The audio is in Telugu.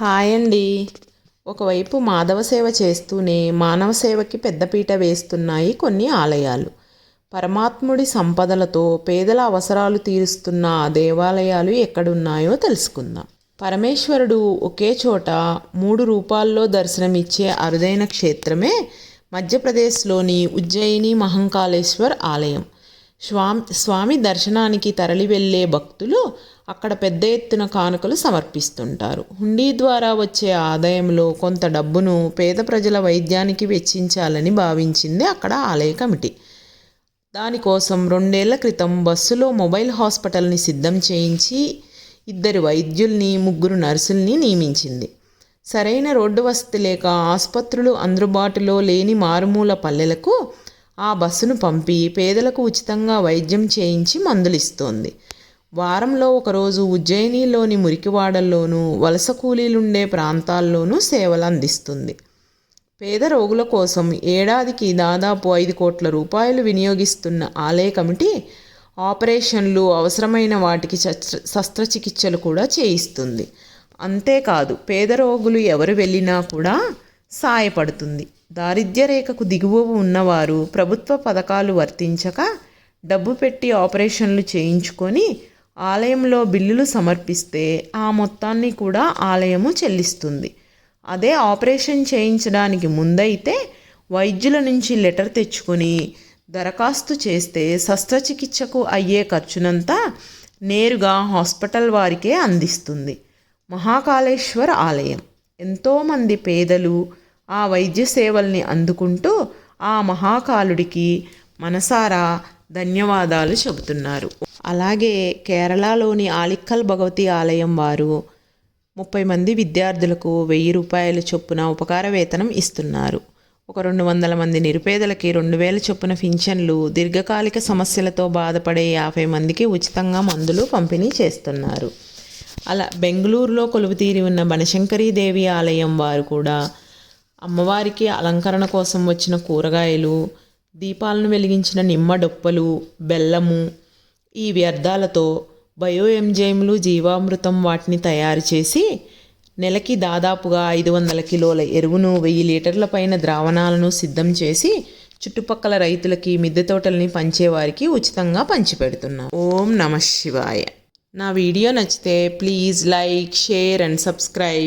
హాయ్ అండి. ఒకవైపు మాధవ సేవ చేస్తూనే మానవ సేవకి పెద్దపీట వేస్తున్నాయి కొన్ని ఆలయాలు. పరమాత్ముడి సంపదలతో పేదల అవసరాలు తీరుస్తున్న ఆ దేవాలయాలు ఎక్కడున్నాయో తెలుసుకుందాం. పరమేశ్వరుడు ఒకే చోట 3 రూపాల్లో దర్శనమిచ్చే అరుదైన క్షేత్రమే మధ్యప్రదేశ్లోని ఉజ్జయిని మహంకాళేశ్వర్ ఆలయం. స్వామి దర్శనానికి తరలి వెళ్ళే భక్తులు అక్కడ పెద్ద ఎత్తున కానుకలు సమర్పిస్తుంటారు. హుండీ ద్వారా వచ్చే ఆదాయంలో కొంత డబ్బును పేద ప్రజల వైద్యానికి వెచ్చించాలని భావించింది అక్కడ ఆలయ కమిటీ. దానికోసం 2 ఏళ్ల క్రితం బస్సులో మొబైల్ హాస్పిటల్ని సిద్ధం చేయించి 2 వైద్యుల్ని 3 నర్సుల్ని నియమించింది. సరైన రోడ్డు వసతి లేక ఆసుపత్రులు అందుబాటులో లేని మారుమూల పల్లెలకు ఆ బస్సును పంపి పేదలకు ఉచితంగా వైద్యం చేయించి మందులిస్తోంది. వారంలో ఒకరోజు ఉజ్జయినిలోని మురికివాడల్లోనూ వలస కూలీలుండే ప్రాంతాల్లోనూ సేవలు అందిస్తుంది. పేద రోగుల కోసం ఏడాదికి దాదాపు 5 కోట్ల రూపాయలు వినియోగిస్తున్న ఆలయ కమిటీ ఆపరేషన్లు, అవసరమైన వాటికి శస్త్రచికిత్సలు కూడా చేయిస్తుంది. అంతేకాదు పేద రోగులు ఎవరు వెళ్ళినా కూడా సాయపడుతుంది. దారిద్ర్య రేఖకు దిగువ ఉన్నవారు ప్రభుత్వ పథకాలు వర్తించక డబ్బు పెట్టి ఆపరేషన్లు చేయించుకొని ఆలయంలో బిల్లులు సమర్పిస్తే ఆ మొత్తాన్ని కూడా ఆలయము చెల్లిస్తుంది. అదే ఆపరేషన్ చేయించడానికి ముందైతే వైద్యుల నుంచి లెటర్ తెచ్చుకొని దరఖాస్తు చేస్తే శస్త్రచికిత్సకు అయ్యే ఖర్చునంతా నేరుగా హాస్పిటల్ వారికే అందిస్తుంది. మహాకాళేశ్వర్ ఆలయం ఎంతోమంది పేదలు ఆ వైద్య సేవల్ని అందుకుంటూ ఆ మహాకాలుడికి మనసారా ధన్యవాదాలు చెబుతున్నారు. అలాగే కేరళలోని ఆలిక్కల్ భగవతి ఆలయం వారు 30 మంది విద్యార్థులకు 1000 రూపాయల చొప్పున ఉపకార వేతనం ఇస్తున్నారు. ఒక 200 మంది నిరుపేదలకి 2000 చొప్పున పింఛన్లు, దీర్ఘకాలిక సమస్యలతో బాధపడే 50 మందికి ఉచితంగా మందులు పంపిణీ చేస్తున్నారు. అలా బెంగళూరులో కొలువుతీరి ఉన్న బనశంకరీదేవి ఆలయం వారు కూడా అమ్మవారికి అలంకరణ కోసం వచ్చిన కూరగాయలు, దీపాలను వెలిగించిన నిమ్మ డొప్పలు, బెల్లము, ఈ వ్యర్థాలతో బయో ఎంజైమ్లు, జీవామృతం వాటిని తయారు చేసి నెలకి దాదాపుగా 500 కిలోల ఎరువును, 1000 లీటర్ల పైన ద్రావణాలను సిద్ధం చేసి చుట్టుపక్కల రైతులకి, మిద్దె తోటల్ని పంచేవారికి ఉచితంగా పంచిపెడుతున్నారు. ఓం నమః శివాయ. నా వీడియో నచ్చితే please like, share and subscribe.